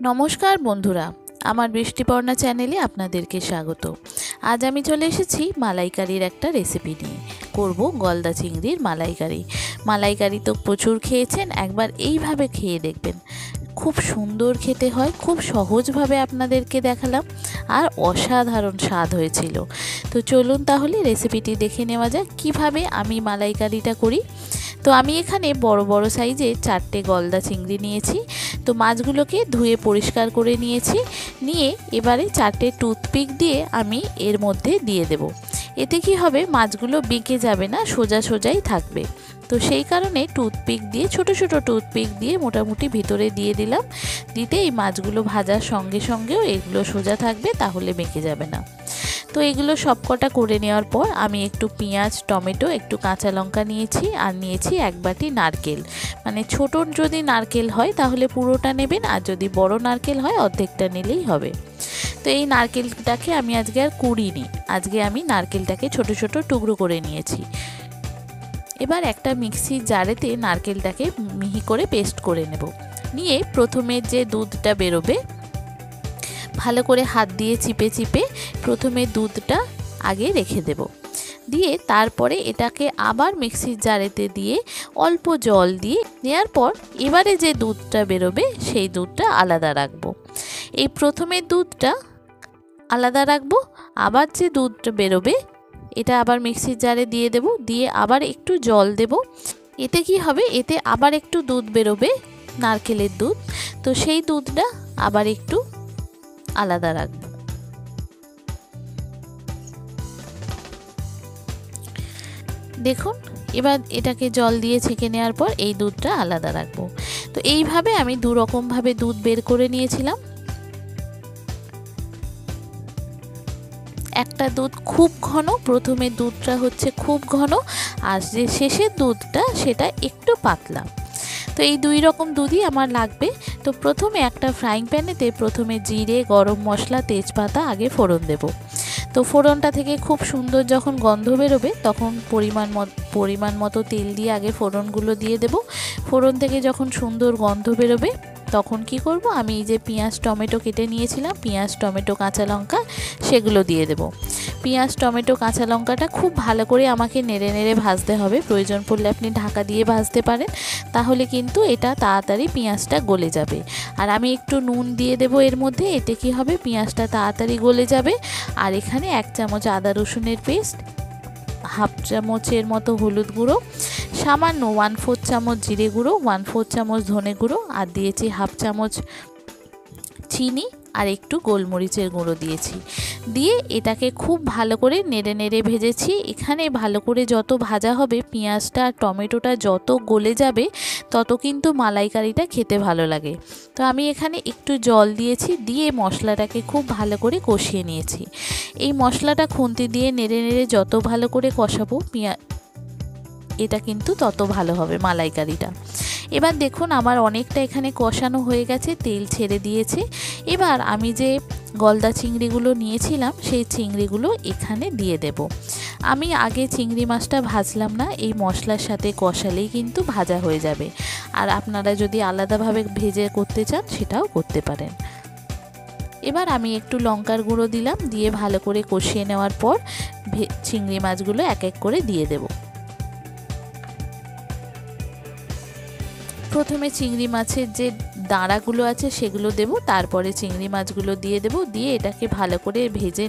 নমস্কার বন্ধুরা, আমার বৃষ্টিপর্ণা চ্যানেলে আপনাদেরকে স্বাগত। আজ আমি চলে এসেছি মালাইকারির একটা রেসিপি নিয়ে। করব গলদা চিংড়ির মালাইকারি। মালাইকারি তো প্রচুর খেয়েছেন, একবার এইভাবে খেয়ে দেখবেন। খুব সুন্দর খেতে হয়, খুব সহজভাবে আপনাদেরকে দেখালাম, আর অসাধারণ স্বাদ হয়েছিল। তো চলুন তাহলে রেসিপিটি দেখে নেওয়া যাক কীভাবে আমি মালাইকারিটা করি। তো আমি এখানে বড় বড় সাইজে 4টে গলদা চিংড়ি নিয়েছি। তো মাছগুলোকে ধুয়ে পরিষ্কার করে নিয়েছি। নিয়ে এবারে 4টে টুথপিক দিয়ে আমি এর মধ্যে দিয়ে দেব। এতে কি হবে, মাছগুলো বেঁকে যাবে না, সোজা সোজাই থাকবে। তো সেই কারণে টুথপিক দিয়ে, ছোট ছোট টুথপিক দিয়ে মোটামুটি ভিতরে দিয়ে দিলাম। দিতে এই মাছগুলো ভাজার সঙ্গে সঙ্গেও এগুলো সোজা থাকবে, তাহলে বেঁকে যাবে না। তো এগুলো সবকটা করে নেওয়ার পর আমি একটু পেঁয়াজ, টমেটো, একটু কাঁচা লঙ্কা নিয়েছি, আর নিয়েছি 1 বাটি নারকেল। মানে ছোট যদি নারকেল হয় তাহলে পুরোটা নেবেন, আর যদি বড় নারকেল হয় অর্ধেকটা নিলেই হবে। তো এই নারকেলটাকে আমি আজকে আর কুড়িনি, আজকে আমি নারকেলটাকে ছোট ছোট টুকরো করে নিয়েছি। এবার একটা মিক্সির জারেতে নারকেলটাকে মিহি করে পেস্ট করে নেব। নিয়ে প্রথমে যে দুধটা বেরোবে, ভালো করে হাত দিয়ে চিপে চিপে প্রথমে দুধটা আগে রেখে দেব। দিয়ে তারপরে এটাকে আবার মিক্সির জারেতে দিয়ে অল্প জল দিয়ে নেওয়ার পর এবারে যে দুধটা বেরোবে সেই দুধটা আলাদা রাখবো। এই প্রথমের দুধটা আলাদা রাখবো, আবার যে দুধটা বেরোবে এটা আবার মিক্সির জারে দিয়ে দেব, দিয়ে আবার একটু জল দেব। এতে কি হবে, এতে আবার একটু দুধ বেরোবে, নারকেলের দুধ। তো সেই দুধটা আবার একটু আলাদা রাখবো। দেখুন, এবার এটাকে জল দিয়ে ছেঁকে নেওয়ার পর এই দুধটা আলাদা রাখবো। তো এইভাবে আমি দু রকমভাবে দুধ বের করে নিয়েছিলাম। একটা দুধ খুব ঘন, প্রথমে দুধটা হচ্ছে খুব ঘন, আর যে শেষের দুধটা সেটা একটু পাতলা। তো এই দুই রকম দুধই আমার লাগবে। তো প্রথমে একটা ফ্রাইং প্যানেতে প্রথমে জিরে, গরম মশলা, তেজপাতা আগে ফোড়ন দেব। তো ফোড়নটা থেকে খুব সুন্দর যখন গন্ধ বেরোবে তখন পরিমাণ মতো তেল দিয়ে আগে ফোড়নগুলো দিয়ে দেব। ফোড়ন থেকে যখন সুন্দর গন্ধ বেরোবে তখন কি করব, আমি এই যে পেঁয়াজ, টমেটো কেটে নিয়েছিলাম, পেঁয়াজ, টমেটো, কাঁচা লঙ্কা সেগুলো দিয়ে দেব। পেঁয়াজ, টমেটো, কাঁচা লঙ্কাটা খুব ভালো করে আমাকে নেড়ে নেড়ে ভাজতে হবে। প্রয়োজন পড়লে আপনি ঢাকা দিয়ে ভাজতে পারেন, তাহলে কিন্তু এটা তাড়াতাড়ি পেঁয়াজটা গলে যাবে। আর আমি একটু নুন দিয়ে দেব এর মধ্যে, এতে কি হবে, পেঁয়াজটা তাড়াতাড়ি গলে যাবে। আর এখানে 1 চামচ আদা রসুনের পেস্ট, হাফ চামচের মতো হলুদ গুঁড়ো, সামান্য 1/4 চামচ জিরে গুঁড়ো, 1/4 চামচ ধনে গুঁড়ো, আর দিয়েছি হাফ চামচ চিনি, আর একটু গোলমরিচের গুঁড়ো দিয়েছি। দিয়ে এটাকে খুব ভালো করে নেড়ে নেড়ে ভেজেছি। এখানে ভালো করে যত ভাজা হবে, পেঁয়াজটা আর টমেটোটা যত গলে যাবে তত কিন্তু মালাইকারিটা খেতে ভালো লাগে। তো আমি এখানে একটু জল দিয়েছি, দিয়ে মশলাটাকে খুব ভালো করে কষিয়ে নিয়েছি। এই মশলাটা খুন্তি দিয়ে নেড়ে নেড়ে যত ভালো করে কষাবো এটা কিন্তু তত ভালো হবে মালাইকারিটা। এবার দেখুন আমার অনেকটা এখানে কষানো হয়ে গেছে, তেল ছেড়ে দিয়েছে। এবার আমি যে গলদা চিংড়িগুলো নিয়েছিলাম সেই চিংড়িগুলো এখানে দিয়ে দেব। আমি আগে চিংড়ি মাছটা ভাজলাম না, এই মশলার সাথে কষালেই কিন্তু ভাজা হয়ে যাবে। আর আপনারা যদি আলাদাভাবে ভেজে করতে চান সেটাও করতে পারেন। এবার আমি একটু লঙ্কার গুঁড়ো দিলাম, দিয়ে ভালো করে কষিয়ে নেওয়ার পর চিংড়ি মাছগুলো এক এক করে দিয়ে দেব। প্রথমে চিংড়ি মাছের যে দাঁড়াগুলো আছে সেগুলো দেব, তারপরে চিংড়ি মাছগুলো দিয়ে দেব। দিয়ে এটাকে ভালো করে ভেজে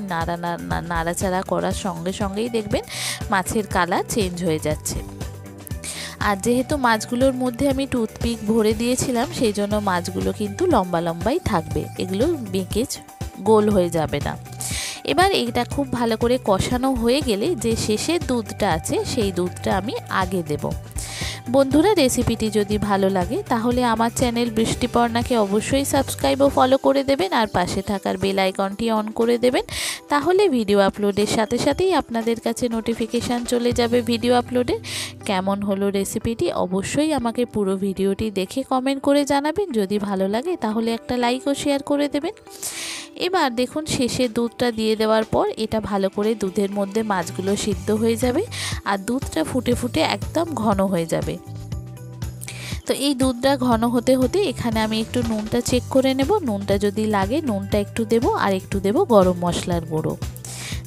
নাড়াচাড়া করার সঙ্গে সঙ্গেই দেখবেন মাছের কালার চেঞ্জ হয়ে যাচ্ছে। আর যেহেতু মাছগুলোর মধ্যে আমি টুথপিক ভরে দিয়েছিলাম, সেই জন্য মাছগুলো কিন্তু লম্বা লম্বাই থাকবে, এগুলো বেঁকে গোল হয়ে যাবে না। এবার এটা খুব ভালো করে কষানো হয়ে গেলে যে শেষের দুধটা আছে সেই দুধটা আমি আগে দেব। বন্ধুরা, রেসিপিটি যদি ভালো লাগে তাহলে আমার চ্যানেল বৃষ্টিপর্ণাকে অবশ্যই সাবস্ক্রাইব ও ফলো করে দেবেন, আর পাশে থাকার বেল আইকনটি অন করে দেবেন। তাহলে ভিডিও আপলোডের সাথে সাথেই আপনাদের কাছে নোটিফিকেশান চলে যাবে ভিডিও আপলোডের। কেমন হলো রেসিপিটি অবশ্যই আমাকে পুরো ভিডিওটি দেখে কমেন্ট করে জানাবেন। যদি ভালো লাগে তাহলে একটা লাইক ও শেয়ার করে দেবেন। এবার দেখুন শেষে দুধটা দিয়ে দেওয়ার পর এটা ভালো করে দুধের মধ্যে মাছগুলো সিদ্ধ হয়ে যাবে, আর দুধটা ফুটে ফুটে একদম ঘন হয়ে যাবে। তো এই দুধটা ঘন হতে হতে এখানে আমি একটু নুনটা চেক করে নেব, নুনটা যদি লাগে নুনটা একটু দেব, আর একটু দেব গরম মশলার গুঁড়ো।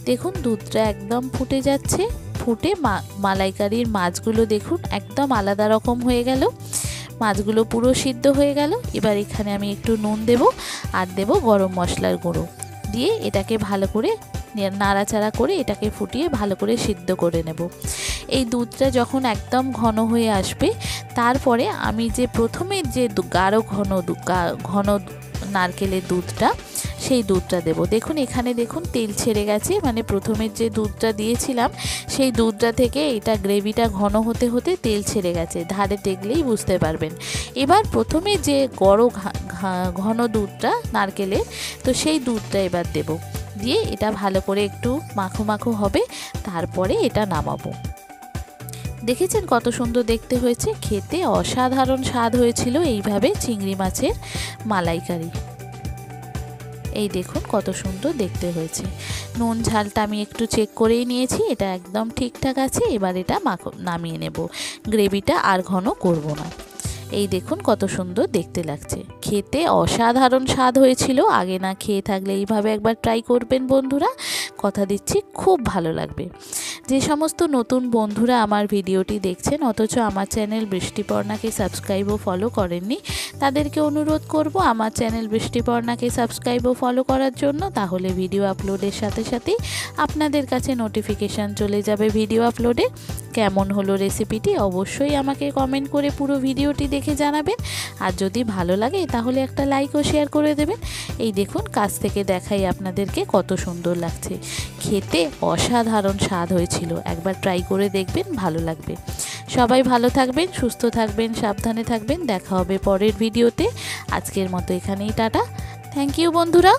দেখুন দুধটা একদম ফুটে যাচ্ছে, ফুটে মালাইকারির মাছগুলো দেখুন একদম আলাদা রকম হয়ে গেল, মাছগুলো পুরো সিদ্ধ হয়ে গেল। এবার এখানে আমি একটু নুন দেব আর দেব গরম মশলার গুঁড়ো, দিয়ে এটাকে ভালো করে নাড়াচাড়া করে এটাকে ফুটিয়ে ভালো করে সিদ্ধ করে নেব। এই দুধটা যখন একদম ঘন হয়ে আসবে তারপরে আমি যে প্রথমে যে গাঢ় ঘন নারকেলের দুধটা সেই দুধটা দেব। দেখুন এখানে দেখুন তেল ছেড়ে গেছে, মানে প্রথমের যে দুধটা দিয়েছিলাম সেই দুধটা থেকে এটা গ্রেভিটা ঘন হতে হতে তেল ছেড়ে গেছে, ধারে দেখলেই বুঝতে পারবেন। এবার প্রথমে যে ঘন দুধটা নারকেলের, তো সেই দুধটা এবার দেব, দিয়ে এটা ভালো করে একটু মাখো মাখো হবে, তারপরে এটা নামাবো। দেখেছেন কত সুন্দর দেখতে হয়েছে, খেতে অসাধারণ স্বাদ হয়েছিল এইভাবে চিংড়ি মাছের মালাইকারি। এই দেখুন কত সুন্দর দেখতে হয়েছে। নুন ঝালটা আমি একটু চেক করেই নিয়েছি, এটা একদম ঠিকঠাক আছে। এবার এটা নামিয়ে নেব, গ্রেভিটা আর ঘন করব না। এই দেখুন কত সুন্দর দেখতে লাগছে, খেতে অসাধারণ স্বাদ হয়েছিল। আগে না খেয়ে থাকলে এইভাবে একবার ট্রাই করবেন বন্ধুরা, কথা দিচ্ছি খুব ভালো লাগবে। যে সমস্ত নতুন বন্ধুরা আমার ভিডিওটি দেখছেন অথচ আমার চ্যানেল বৃষ্টিপর্ণাকে সাবস্ক্রাইব ও ফলো করেননি, তাদেরকে অনুরোধ করব আমার চ্যানেল বৃষ্টিপর্ণাকে সাবস্ক্রাইব ও ফলো করার জন্য। তাহলে ভিডিও আপলোডের সাথে সাথেই আপনাদের কাছে নোটিফিকেশান চলে যাবে ভিডিও আপলোডে। কেমন হলো রেসিপিটি অবশ্যই আমাকে কমেন্ট করে পুরো ভিডিওটি দেখে জানাবেন, আর যদি ভালো লাগে তাহলে একটা লাইক ও শেয়ার করে দেবেন। এই দেখুন কাছ থেকে দেখাই আপনাদেরকে কত সুন্দর লাগছে, খেতে অসাধারণ স্বাদ হয়েছিল। একবার ট্রাই করে দেখবেন, ভালো লাগবে। সবাই ভালো থাকবেন, সুস্থ থাকবেন, সাবধানে থাকবেন। দেখা হবে পরের ভিডিওতে। আজকের মতো এখানেই টাটা, থ্যাংক ইউ বন্ধুরা।